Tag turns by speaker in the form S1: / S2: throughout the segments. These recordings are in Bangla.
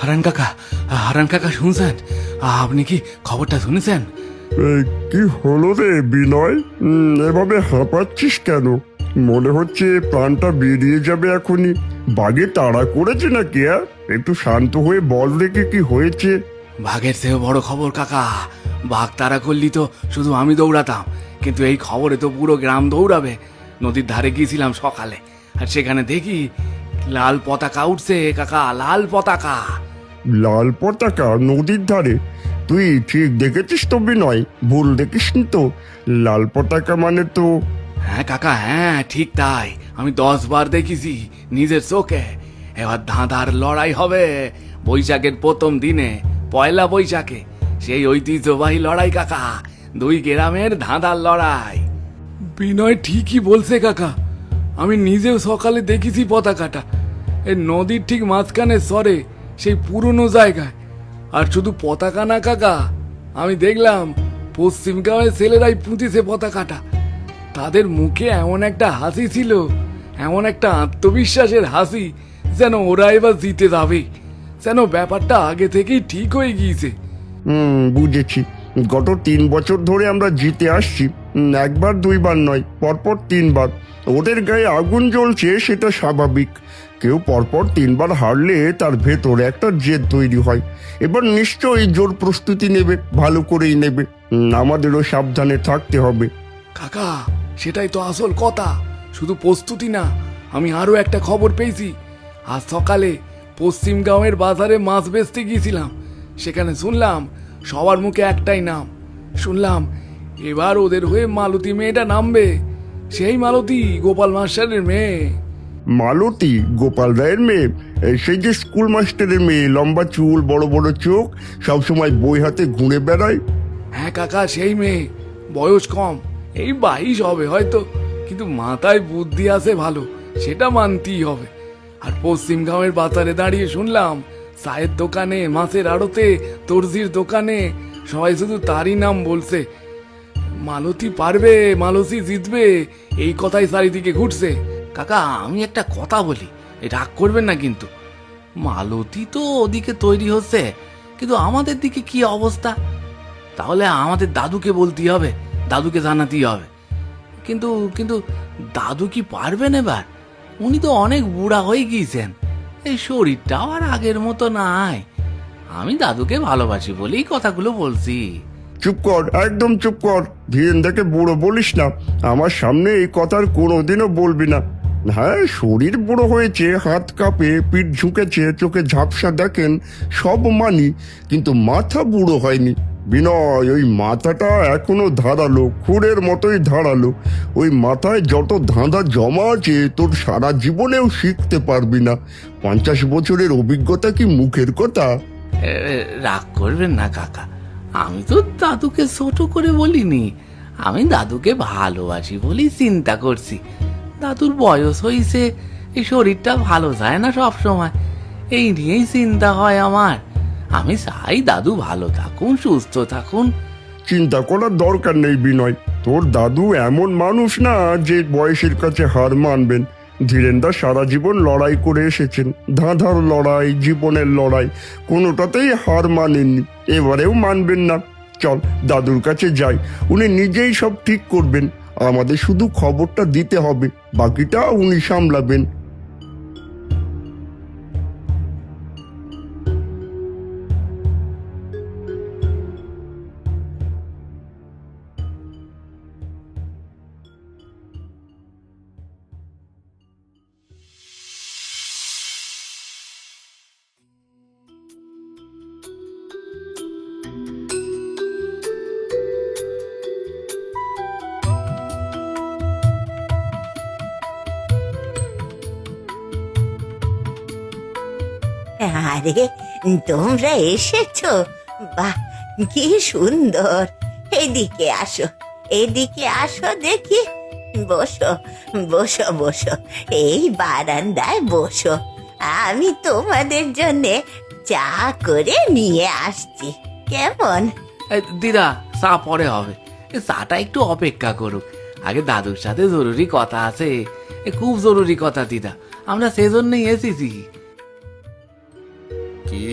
S1: হারান কাকা, হারান কাকা শুনছেন? আপনি কি খবরটা শুনেছেন?
S2: কি হলো রে বিনয়? এভাবে হাঁপাচ্ছিস কেন? মনে হচ্ছে প্রাণটা বেরিয়ে যাবে এখনই। বাগে তাড়া করেছে নাকি? একটু শান্ত হয়ে বল দেখে কি হয়েছে।
S1: বাঘের চেয়েও বড় খবর কাকা। বাঘ তাড়া করলি তো শুধু আমি দৌড়াতাম, কিন্তু এই খবরে তো পুরো গ্রাম দৌড়াবে। নদীর ধারে গিয়েছিলাম সকালে, আর সেখানে দেখি লাল পতাকা উঠছে কাকা, লাল পতাকা।
S2: লাল পতাকা নদীর ধারে? তুই ঠিক দেখেছিস তো বিনয়? ভুল দেখিসনি তো? লাল পতাকা মানে তো...
S1: হ্যাঁ কাকা, হ্যাঁ ঠিক তাই। আমি 10 বার দেখেছি নিজের চোখে। এবার ধাঁধার লড়াই হবে বৈশাখের প্রথম দিনে, পয়লা বৈশাখে। সেই ঐতিহ্যবাহী লড়াই কাকা, দুই গ্রামের ধাঁধার লড়াই। বিনয় ঠিকই বলছে কাকা, আমি নিজেও সকালে দেখেছি পতাকাটা এই নদীর ঠিক মাঝখানে সরে, সেই পুরনো জায়গায়। আর শুধু পতাকা না কাকা, আমি দেখলাম পশ্চিম গ্রামের ছেলেরাই পুঁতেছে পতাকাটা। তাদের মুখে এমন একটা হাসি ছিল, এমন একটা আত্মবিশ্বাসের হাসি, যেন ওরা এবার জিতে যাবে, যেন ব্যাপারটা আগে থেকেই ঠিক হয়ে গিয়েছে।
S2: বুঝেছি। গত 3 বছর ধরে আমরা জিতে আসছি। একবার দুইবার নয়, পরপর 3 বার। ওদের গায়ে আগুন জ্বলছে, সেটা স্বাভাবিক। কেউ পরপর 3 বার হারলে তার ভেতরে একটা জেদ তৈরি হয়। এবার নিশ্চয়ই জোর প্রস্তুতি নেবে, ভালো করেই নেবে। আমাদেরও সাবধানে থাকতে হবে।
S1: কাকা, সেটাই তো আসল কথা। শুধু প্রস্তুতি না, আমি আরো একটা খবর পেয়েছি। আজ সকালে পশ্চিম গাঁওয়ের বাজারে মাছ বেচতে গিয়েছিলাম। সেখানে শুনলাম সবার মুখে একটাই নাম। শুনলাম এবার ওদের হয়ে মালতী মেয়েটা নামবে। সেই মালতী, গোপাল মাস্টারের মেয়ে।
S2: মালতী? গোপাল রায়ের মেয়ে? সেই যে স্কুল মাস্টারের মেয়ে, লম্বা চুল, বড় বড় চোখ, সবসময় বই হাতে ঘুরে বেড়ায়।
S1: হ্যাঁ কাকা, সেই মেয়ে। বয়স কম, এই 22 হবে হয়তো, কিন্তু মাথায় বুদ্ধি আছে ভালো, সেটা মানতেই হবে। আর পশ্চিম গাঁওয়ের বাজারে দাঁড়িয়ে শুনলাম চায়ের দোকানে, মাছের আড়তে, দর্জির দোকানে সবাই শুধু তারই নাম বলছে। মালতী পারবে, মালতী জিতবে, এই কথাই চারিদিকে ঘুরছে। কাকা, আমি একটা কথা বলি, রাগ করবেন না কিন্তু। মালতী তো ওদিকে তৈরি হচ্ছে, কিন্তু আমাদের দিকে কি অবস্থা? তাহলে আমাদের দাদুকে বলতেই হবে, দাদুকে জানাতেই হবে। কিন্তু কিন্তু দাদু কি পারবেন এবার? উনি তো অনেক বুড়া হয়ে গিয়েছেন, এই শরীরটাও আর আগের মতো নাই। আমি দাদুকে ভালোবাসি বলেই কথাগুলো বলছি।
S2: চুপ কর, একদম চুপ কর। ধীরেন্দ্রকে বুড়ো বলিস না। আমার সামনে এই কথার কোনোদিনও বলবি না। হ্যাঁ, শরীর বুড়ো হয়েছে, হাত কাঁপে, পিঠ ঝুঁকেছে, চোখে ঝাপসা দেখেন, সব মানি, কিন্তু মাথা বুড়ো হয়নি। বিনয়, ওই মাথাটা এখনো ধারালো, খুরের মতোই ধারালো। ওই মাথায় যত ধাঁধা জমা আছে, তোর সারা জীবনেও শিখতে পারবি না। 50 বছরের অভিজ্ঞতা কি মুখের কথা?
S1: রাগ করবেন না কাকা, আমি তো দাদুকে ছোট করে বলিনি। আমি দাদুকে ভালোবাসি বলেই চিন্তা করছি। দাদুর বয়স হয়েছে, এই শরীরটা ভালো যায় না সব সময়, এই নিয়েই চিন্তা হয় আমার। আমি চাই দাদু ভালো থাকুন, সুস্থ থাকুন।
S2: চিন্তা করার দরকার নেই বিনয়। তোর দাদু এমন মানুষ না যে বয়সের কাছে হার মানবেন। ধীরেন্দা সারা জীবন লড়াই করে এসেছেন, ধাঁধার লড়াই, জীবনের লড়াই, কোনোটাতেই হার মানেননি, এবারেও মানবেন না। চল দাদুর কাছে যাই, উনি নিজেই সব ঠিক করবেন। আমাদের শুধু খবরটা দিতে হবে, বাকিটা উনি সামলাবেন।
S3: আরে, তোমরা এসেছো? বাহ, কি সুন্দর! এদিকে আসো, এদিকে আসো দেখি। বসো, বসো, বসো, এই বারান্দায় বসো। আমি তোমাদের জন্যে চা করে নিয়ে আসছি, কেমন?
S1: দিদা, চা পরে হবে, চাটা একটু অপেক্ষা করুক। আগে দাদুর সাথে জরুরি কথা আছে, খুব জরুরি কথা দিদা, আমরা সেজন্যই এসেছি।
S4: কি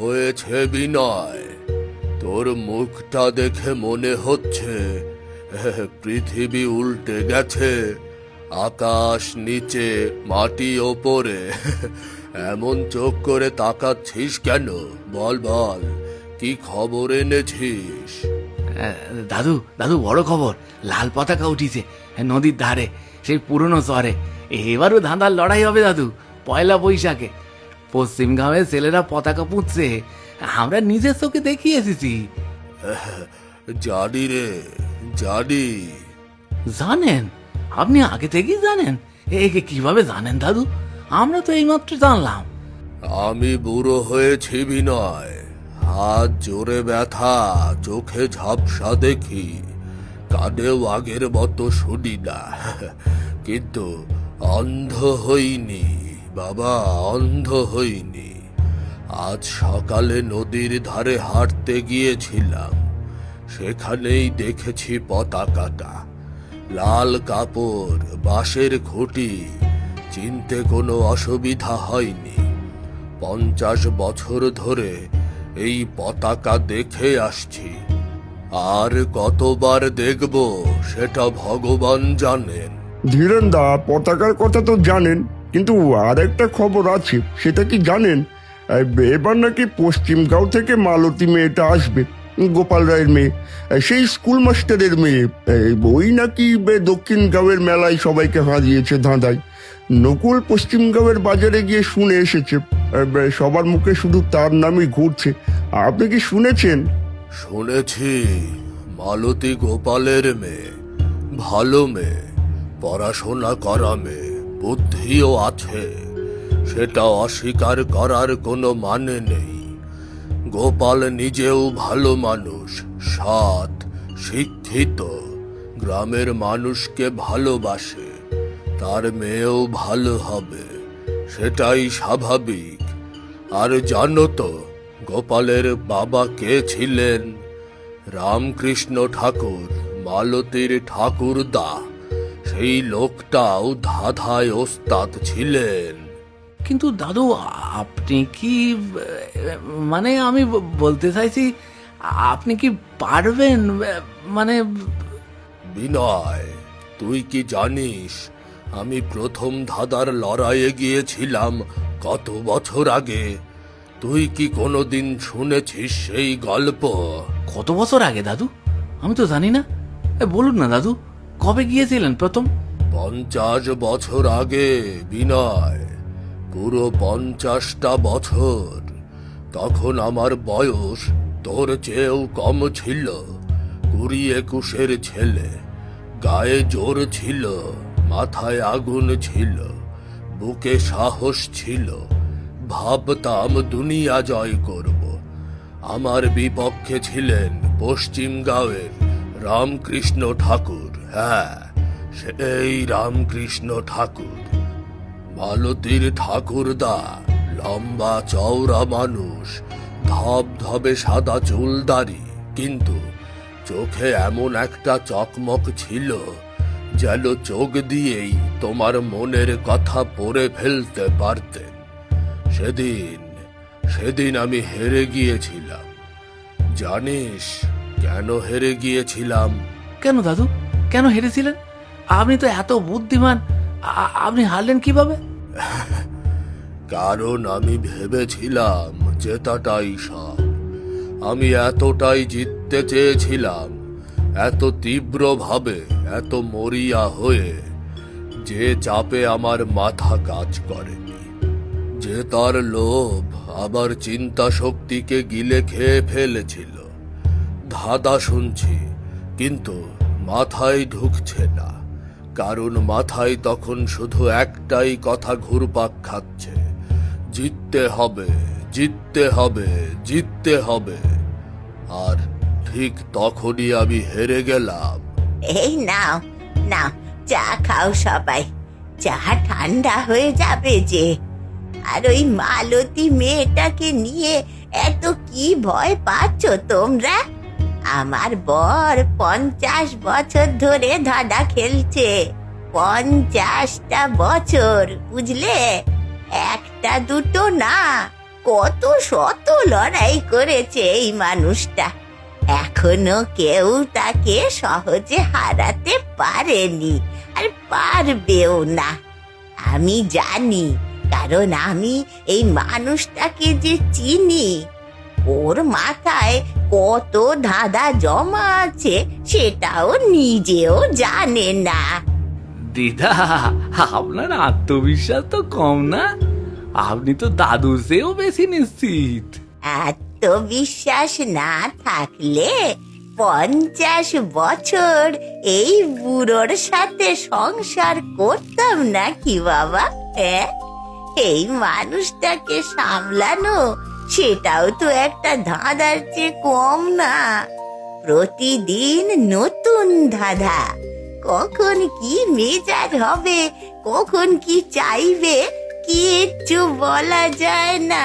S4: হয়েছে বিনয়? তোর মুখটা দেখে মনে হচ্ছে পৃথিবী উল্টে গেছে, আকাশ নিচে মাটি ওপরে। এমন চোখ করে তাকাচ্ছিস কেন? বল বল, কি খবর এনেছিস?
S1: দাদু দাদু, বড় খবর, লাল পতাকা উঠিছে নদীর ধারে, সেই পুরনো শহরে। এবারও ধাঁধার লড়াই হবে দাদু, পয়লা বৈশাখে। পশ্চিম গ্রামের ছেলেরা পতাকা পুঁতছে, আমরা নিজের চোখে দেখিয়ে এসেছি।
S4: জানি রে, জানি।
S1: জানেন? আপনি আগে থেকেই জানেন? একে কিভাবে জানেন দাদু? আমরা তো এইমাত্র জানলাম।
S4: আমি বুড়ো হয়েছি বিনয়, হাত জোরে ব্যথা, চোখে ঝাপসা দেখি, কানেও আগের মতো শুনি না। কিন্তু অন্ধ হইনি বাবা, অন্ধ হইনি। আজ সকালে নদীর ধারে হাঁটতে গিয়েছিলাম, সেখানেই দেখেছি পতাকাটা। লাল কাপড়, বাঁশের খুঁটি, চিনতে কোনো অসুবিধা হয়নি। 50 বছর ধরে এই পতাকা দেখে আসছি, আর কতবার দেখব সেটা ভগবান জানেন।
S2: ধীরেনদা, পতাকার কথা তো জানেন, কিন্তু আর একটা খবর আছে, সেটা কি জানেন? এবার নাকি পশ্চিমগাঁও থেকে মালতী মেয়েটা আসবে, গোপাল রায়ের মেয়ে, সেই স্কুল মাস্টারের মেয়ে। ওই নাকি দক্ষিণ গাঁওয়ের মেলায় সবাইকে হারিয়েছে ধাঁধায়। নকুল পশ্চিমগাঁওয়ের বাজারে গিয়ে শুনে এসেছে, সবার মুখে শুধু তার নামই ঘুরছে। আপনি কি শুনেছেন?
S4: শুনেছি, মালতী গোপালের মেয়ে, ভালো মেয়ে, পড়াশোনা করা মেয়ে, বুদ্ধিও আছে, সেটা অস্বীকার করার কোনো মানে নেই। গোপাল নিজেও ভালো মানুষ, সৎ, শিক্ষিত, গ্রামের মানুষকে ভালোবাসে। তার মেয়েও ভালো হবে, সেটাই স্বাভাবিক। আর জানো তো গোপালের বাবা কে ছিলেন? রামকৃষ্ণ ঠাকুর, মালতীর ঠাকুরদা। সেই লোকটাও ধাঁধায় ওস্তাদ ছিলেন।
S1: কিন্তু দাদু, আপনি কি, মানে আমি বলতে চাইছি, আপনি কি পারবেন? মানে
S4: বিনয়, তুই কি জানিস আমি প্রথম ধাঁধার লড়াইয়ে গিয়েছিলাম কত বছর আগে? তুই কি কোনোদিন শুনেছিস সেই গল্প?
S1: কত বছর আগে দাদু? আমি তো জানি না। বলুন না দাদু, কবে গিয়েছিলেন প্রথম?
S4: 50 বছর আগে বিনয়, পুরো 50টা বছর। তখন আমার বয়স তোর চেয়েও কম ছিল, 20-21 ছেলে। গায়ে জোর ছিল, মাথায় আগুন ছিল, বুকে সাহস ছিল। ভাবতাম দুনিয়া জয় করব। আমার বিপক্ষে ছিলেন পশ্চিম গাঁওয়ের রামকৃষ্ণ ঠাকুর। হ্যাঁ, সেই রামকৃষ্ণ ঠাকুর। মালতীর ঠাকুরদা লম্বা চওড়া মানুষ, ধবধবে সাদা চুলদারি, কিন্তু চোখে এমন একটা চকমক ছিল যেন চোখ দিয়েই তোমার মনের কথা পড়ে ফেলতে পারতেন। সেদিন আমি হেরে গিয়েছিলাম। জানিস কেন হেরে গিয়েছিলাম?
S1: কেন দাদু, কেন হেরেছিলেন? আপনি তো এত বুদ্ধিমান, আপনি হারলেন কিভাবে?
S4: কারণ আমি ভেবেছিলাম জেতাটাই সব। আমি এতটাই জিততে চেয়েছিলাম, এত তীব্রভাবে, এত মরিয়া হয়ে, যে চাপে আমার মাথা কাজ করেনি। জেতার লোভ আবার চিন্তা শক্তিকে গিলে খেয়ে ফেলেছিল। ধাঁধা শুনছি, কিন্তু মাথায় ঢুকছে না, কারণ মাথায় তখন শুধু একটাই কথা ঘুরপাক খাচ্ছে, জিততে হবে, জিততে হবে, জিততে হবে। আর ঠিক তখনই আমি হেরে গেলাম।
S3: এই নাও নাও, চা খাও সবাই, চা ঠান্ডা হয়ে যাবে যে। আর ওই মালতী মেয়েটাকে নিয়ে এত কি ভয় পাচ্ছ তোমরা? আমার বর 50 বছর ধরে ধাঁধা খেলছে, 50টা বছর, বুঝলে? একটা দুটো না, কত শত লড়াই করেছে এই মানুষটা, এখনো কেউ তাকে সহজে হারাতে পারেনি আর পারবেও না। আমি জানি, কারণ আমি এই মানুষটাকে যে চিনি। ওর মাথায় কত ধাঁধা জমা আছে সেটাও নিজেও জানে না।
S1: দিদা, আপনার আত্মবিশ্বাস তো কম না? আপনি তো দাদুর চেয়েও বেশি নিশ্চিত।
S3: আত্মবিশ্বাস না থাকলে 50 বছর এই বুড়োর সাথে সংসার করতাম নাকি বাবা? হ্যাঁ, এই মানুষটাকে সামলানো সেটাও তো একটা ধাঁধার চেয়ে কম না। প্রতিদিন নতুন ধাঁধা, কখন কি মেজাজ হবে, কখন কি চাইবে, কিচ্ছু বলা যায় না।